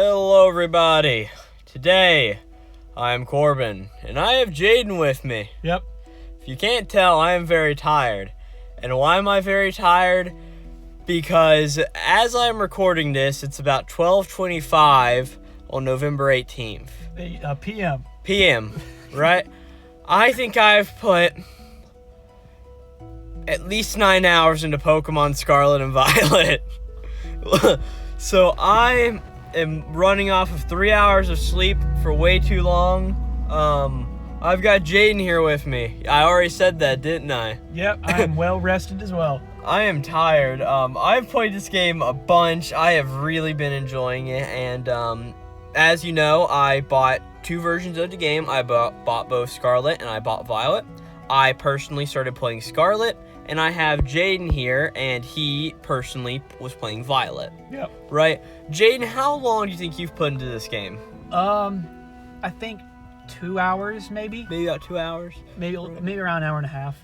Hello everybody, today I'm Corbin, and I have Jaden with me. Yep. If you can't tell, I am very tired. And why am I very tired? Because as I'm recording this, it's about 12:25 on November 18th. PM, right? I think I've put at least 9 hours into Pokemon Scarlet and Violet. So I am running off of 3 hours of sleep for way too long. I've got Jaden here with me. I already said that, didn't I? Yep, I am well rested as well. I am tired. I've played this game a bunch. I have really been enjoying it, and as you know, I bought 2 versions of the game. I bought both Scarlet and I bought Violet. I personally started playing Scarlet, and I have Jaden here, and he personally was playing Violet. Yep. Right? Jaden, how long do you think you've put into this game? I think 2 hours, maybe. Maybe about 2 hours? Maybe around an hour and a half.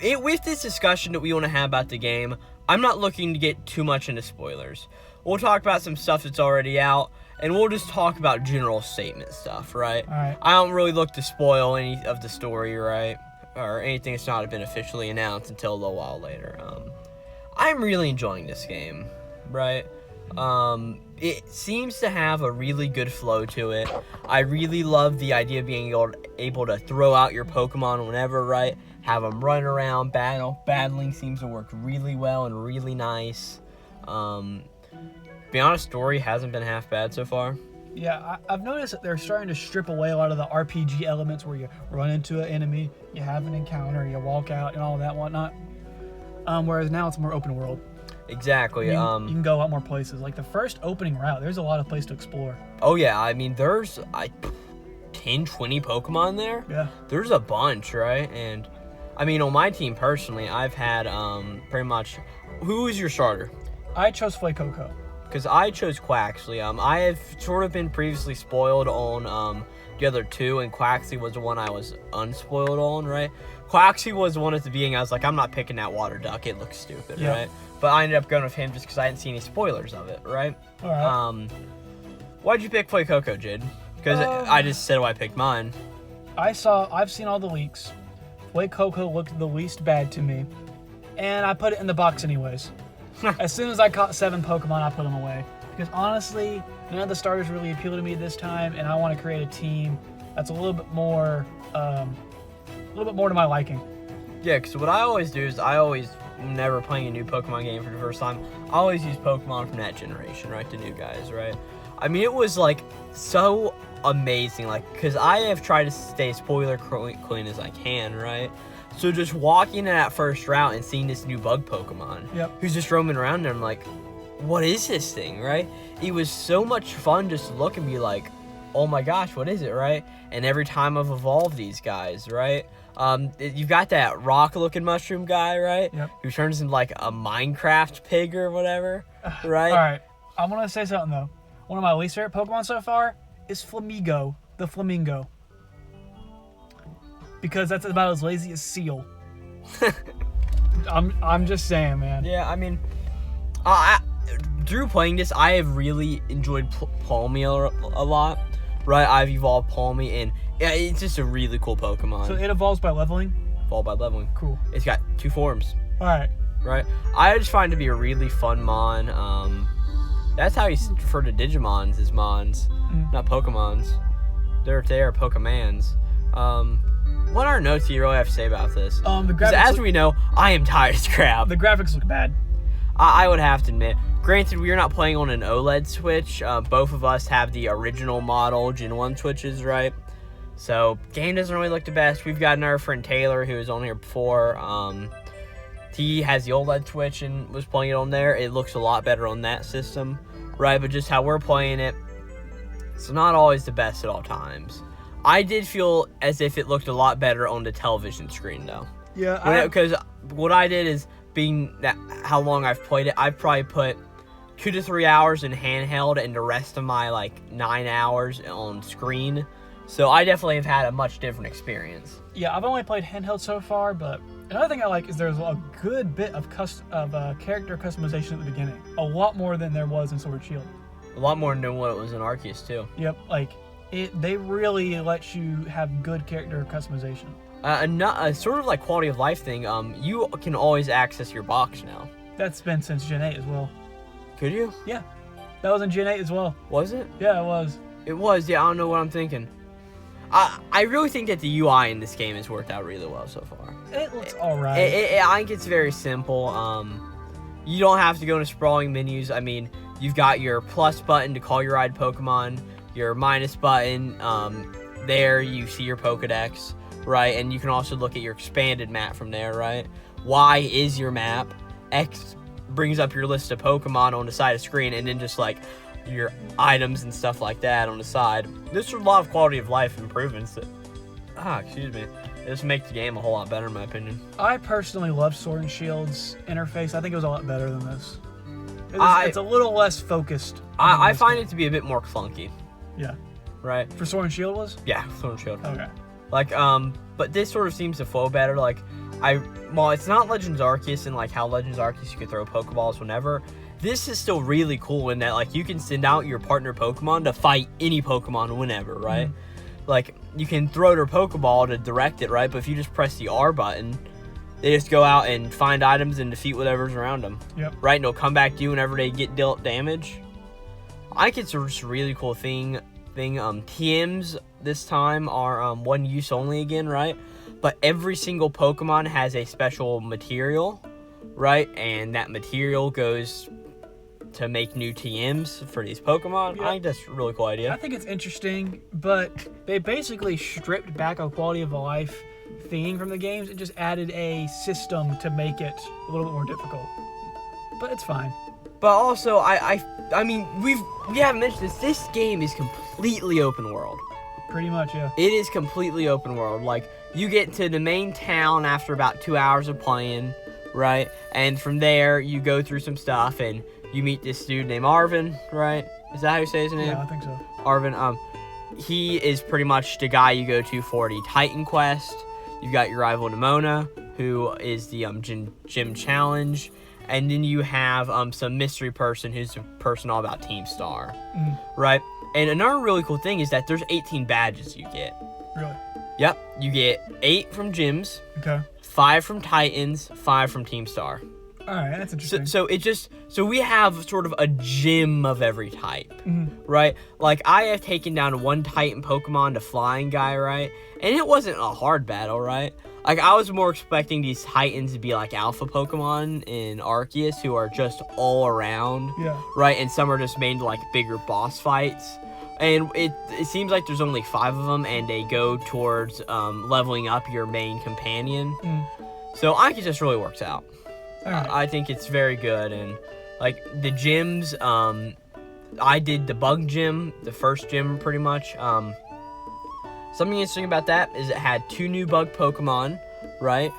With this discussion that we want to have about the game, I'm not looking to get too much into spoilers. We'll talk about some stuff that's already out, and we'll just talk about general statement stuff, right? Alright. I don't really look to spoil any of the story, right? Or anything that's not been officially announced until a little while later. I'm really enjoying this game, right? It seems to have a really good flow to it. I really love the idea of being able to throw out your Pokemon whenever, right? Have them run around, battle. Battling seems to work really well and really nice. Be honest, story hasn't been half bad so far. Yeah, I've noticed that they're starting to strip away a lot of the RPG elements where you run into an enemy, you have an encounter, you walk out, and all that whatnot. Whereas now it's more open world. Exactly. You can go a lot more places. Like the first opening route, there's a lot of place to explore. Oh yeah, I mean there's 10, 20 Pokemon there. Yeah. There's a bunch, right? And I mean on my team personally, I've had pretty much. Who is your starter? I chose Fuecoco. Because I chose Quaxley. I have sort of been previously spoiled on the other two, and Quaxley was the one I was unspoiled on, right? Quaxley was the one at the beginning I was like, I'm not picking that water duck. It looks stupid, yeah. Right? But I ended up going with him just because I didn't see any spoilers of it, right? All right. Why'd you pick Fuecoco, Jid? Because I just said why I picked mine. I've seen all the leaks. Fuecoco looked the least bad to me, and I put it in the box anyways. As soon as I caught 7 Pokemon, I put them away. Because honestly, none of the starters really appeal to me this time, and I want to create a team that's a little bit more to my liking. Yeah, because what I always do is whenever playing a new Pokemon game for the first time, I always use Pokemon from that generation, right? The new guys, right? I mean, it was like so amazing, like, because I have tried to stay spoiler clean as I can, right? So just walking in that first route and seeing this new bug Pokemon, yep, who's just roaming around there, I'm like, what is this thing, right? It was so much fun just to look and be like, oh my gosh, what is it, right? And every time I've evolved these guys, right? You've got that rock-looking mushroom guy, right? Yep. Who turns into like a Minecraft pig or whatever, right? All right, I want to say something though. One of my least favorite Pokemon so far is Flamigo, the Flamingo. Because that's about as lazy as Seal. I'm just saying, man. Yeah, I mean, through playing this, I have really enjoyed Palmy a lot, right? I've evolved Palmy, and yeah, it's just a really cool Pokemon. So it evolves by leveling? Evolved by leveling. Cool. It's got 2 forms. All right. Right? I just find it to be a really fun Mon. That's how you refer to Digimons as Mons, not Pokemons. They are Pokemans. What are notes do you really have to say about this? The graphics. As we know, I am tired as crap. The graphics look bad. I would have to admit. Granted, we are not playing on an OLED Switch. Both of us have the original model Gen 1 Switches, right? So, game doesn't really look the best. We've got our friend Taylor, who was on here before. He has the OLED Switch and was playing it on there. It looks a lot better on that system, right? But just how we're playing it, it's not always the best at all times. I did feel as if it looked a lot better on the television screen, though. Yeah, because what I did is, being that how long I've played it, I've probably put 2 to 3 hours in handheld and the rest of my, 9 hours on screen. So I definitely have had a much different experience. Yeah, I've only played handheld so far, but another thing I like is there's a good bit of character customization at the beginning. A lot more than there was in Sword and Shield. A lot more than what it was in Arceus, too. Yep, like, they really let you have good character customization. A sort of like quality of life thing, you can always access your box now. That's been since Gen 8 as well. Could you? Yeah. That was in Gen 8 as well. Was it? Yeah, it was. It was, yeah, I don't know what I'm thinking. I really think that the UI in this game has worked out really well so far. It looks alright. I think it's very simple. You don't have to go into sprawling menus. I mean, you've got your plus button to call your ride Pokemon, your minus button, there you see your Pokedex, right? And you can also look at your expanded map from there, right? Y is your map. X brings up your list of Pokemon on the side of the screen, and then just like your items and stuff like that on the side. There's a lot of quality of life improvements that, excuse me, just make the game a whole lot better in my opinion. I personally love Sword and Shield's interface. I think it was a lot better than this. It's a little less focused. I find it to be a bit more clunky. Yeah. Right? For Sword and Shield was? Yeah, Sword and Shield. Okay. Like, but this sort of seems to flow better. Like, well, it's not Legends Arceus and like how Legends Arceus you can throw Pokeballs whenever. This is still really cool in that like you can send out your partner Pokemon to fight any Pokemon whenever, right? Like, you can throw their Pokeball to direct it, right? But if you just press the R button, they just go out and find items and defeat whatever's around them. Yep. Right? And they'll come back to you whenever they get dealt damage. I think it's just a really cool thing. TMs this time are one use only again, right? But every single Pokemon has a special material, right? And that material goes to make new TMs for these Pokemon. Yep. I think that's a really cool idea. I think it's interesting, but they basically stripped back a quality of life theme from the games and just added a system to make it a little bit more difficult. But it's fine. But also, I mean, we haven't mentioned this. This game is completely open world. Pretty much, yeah. It is completely open world. Like, you get to the main town after about 2 hours of playing, right? And from there, you go through some stuff, and you meet this dude named Arvin, right? Is that how you say his name? Yeah, I think so. Arvin, he is pretty much the guy you go to for the Titan quest. You've got your rival Nimona, who is the gym challenge. And then you have some mystery person who's a person all about Team Star, right? And another really cool thing is that there's 18 badges you get. Really? Yep, you get 8 from gyms, Okay. 5 from Titans, 5 from Team Star. All right, that's interesting. So we have sort of a gym of every type, right? Like, I have taken down one Titan Pokemon, the Flying guy, right? And it wasn't a hard battle, right? Like, I was more expecting these Titans to be like alpha Pokemon in Arceus, who are just all around, right? And some are just made to like bigger boss fights. And it seems like there's only 5 of them, and they go towards leveling up your main companion. So I think it just really works out. Right. I think it's very good. And like the gyms, I did the bug gym, the first gym pretty much. Something interesting about that is it had 2 new bug Pokemon, right?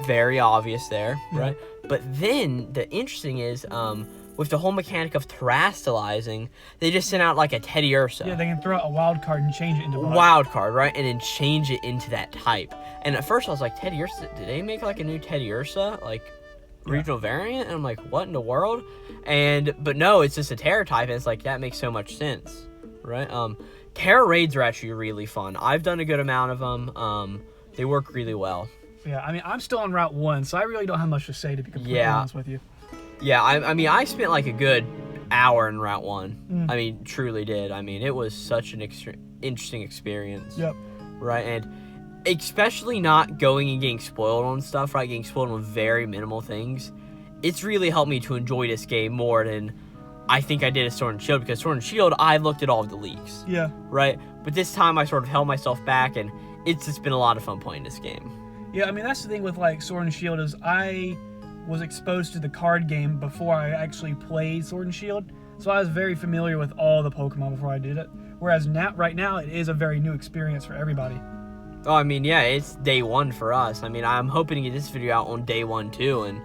Very obvious there, right? But then the interesting is, with the whole mechanic of terastallizing, they just sent out like a Teddiursa. Yeah, they can throw out a wild card and change it into bug. Wild card, right? And then change it into that type. And at first I was like, Teddiursa, did they make like a new Teddiursa, like regional variant? And I'm like, what in the world? But no, it's just a Terra type, and it's like, that makes so much sense, right? Terra raids are actually really fun. I've done a good amount of them. They work really well. Yeah, I mean, I'm still on Route 1, so I really don't have much to say, to be completely honest with you. Yeah, I mean, I spent like a good hour in Route 1. I mean, truly did. I mean, it was such an interesting experience. Yep. Right, and especially not going and getting spoiled on stuff, right? Getting spoiled on very minimal things. It's really helped me to enjoy this game more than I think I did at Sword and Shield, because Sword and Shield, I looked at all of the leaks. Yeah. Right? But this time I sort of held myself back, and it's just been a lot of fun playing this game. Yeah, I mean, that's the thing with like Sword and Shield is I was exposed to the card game before I actually played Sword and Shield, so I was very familiar with all the Pokemon before I did it. Whereas right now, it is a very new experience for everybody. Oh, I mean, yeah, it's day 1 for us. I mean, I'm hoping to get this video out on day 1 too, and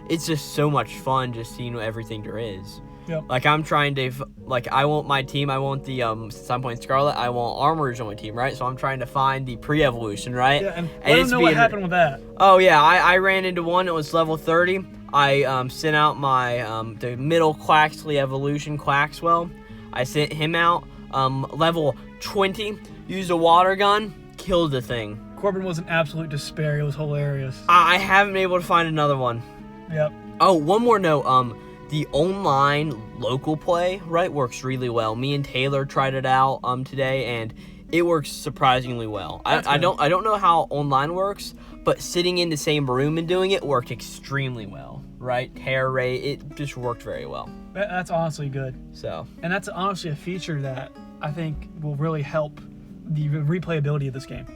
it's just so much fun just seeing everything there is. Yep. Like, I'm trying to, like, I want my team, I want the, Pokémon Scarlet, I want Armorers on my team, right? So I'm trying to find the pre-evolution, right? Yeah, and I don't know what happened with that. Oh, yeah, I ran into one that was level 30. I sent out my the middle Quaxley evolution Quaxwell. I sent him out level 20. Used a water gun, killed the thing. Corbin was an absolute despair. It was hilarious. I haven't been able to find another one. Yep. Oh, one more note. The online local play, right, works really well. Me and Taylor tried it out today, and it works surprisingly well. I don't know how online works, but sitting in the same room and doing it worked extremely well, right? Hair rate, it just worked very well. That's honestly good. So. And that's honestly a feature that I think will really help the replayability of this game.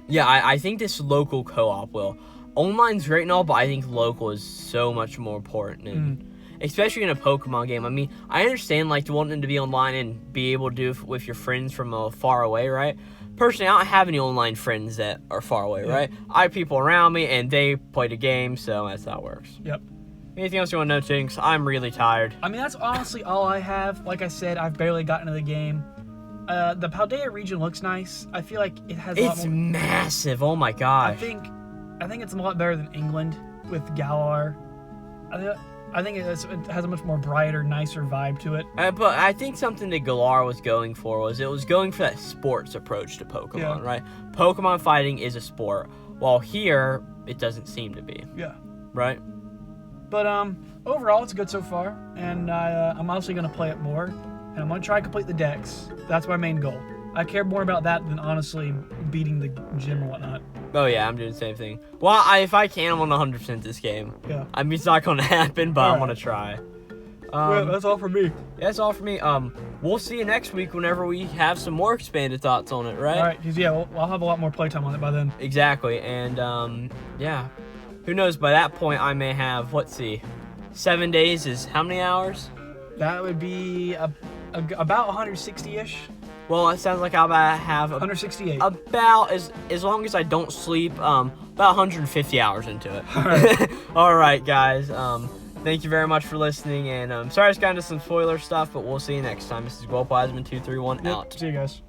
Yeah, I think this local co-op will. Online's great and all, but I think local is so much more important, and especially in a Pokemon game. I mean, I understand like wanting to be online and be able to do it with your friends from far away, right? Personally, I don't have any online friends that are far away, right? I have people around me, and they play the game, so that's how it works. Yep. Anything else you want to know, Jinx? I'm really tired. I mean, that's honestly all I have. Like I said, I've barely gotten into the game. The Paldea region looks nice. I feel like it has a lot more... It's massive. Oh my gosh. I think it's a lot better than England with Galar. I think it has a much more brighter, nicer vibe to it. But I think something that Galar was going for was going for that sports approach to Pokemon, right? Pokemon fighting is a sport, while here it doesn't seem to be. Yeah. Right. But overall, it's good so far, and I'm also gonna play it more, and I'm gonna try to complete the decks. That's my main goal. I care more about that than honestly beating the gym or whatnot. Oh yeah, I'm doing the same thing. Well, if I can, I'm gonna 100% this game. Yeah. I mean, it's not gonna happen, but I'm gonna try. Well, that's all for me. That's all for me. We'll see you next week whenever we have some more expanded thoughts on it, right? All right, 'cause I'll have a lot more playtime on it by then. Exactly, and yeah, who knows? By that point, I may have 7 days is how many hours? That would be about 160-ish. Well, it sounds like I'll have 168. About as long as I don't sleep, about 150 hours into it. All right. All right, guys. Thank you very much for listening, and sorry it's got into some spoiler stuff, but we'll see you next time. This is Glowplasma231 out. See you guys.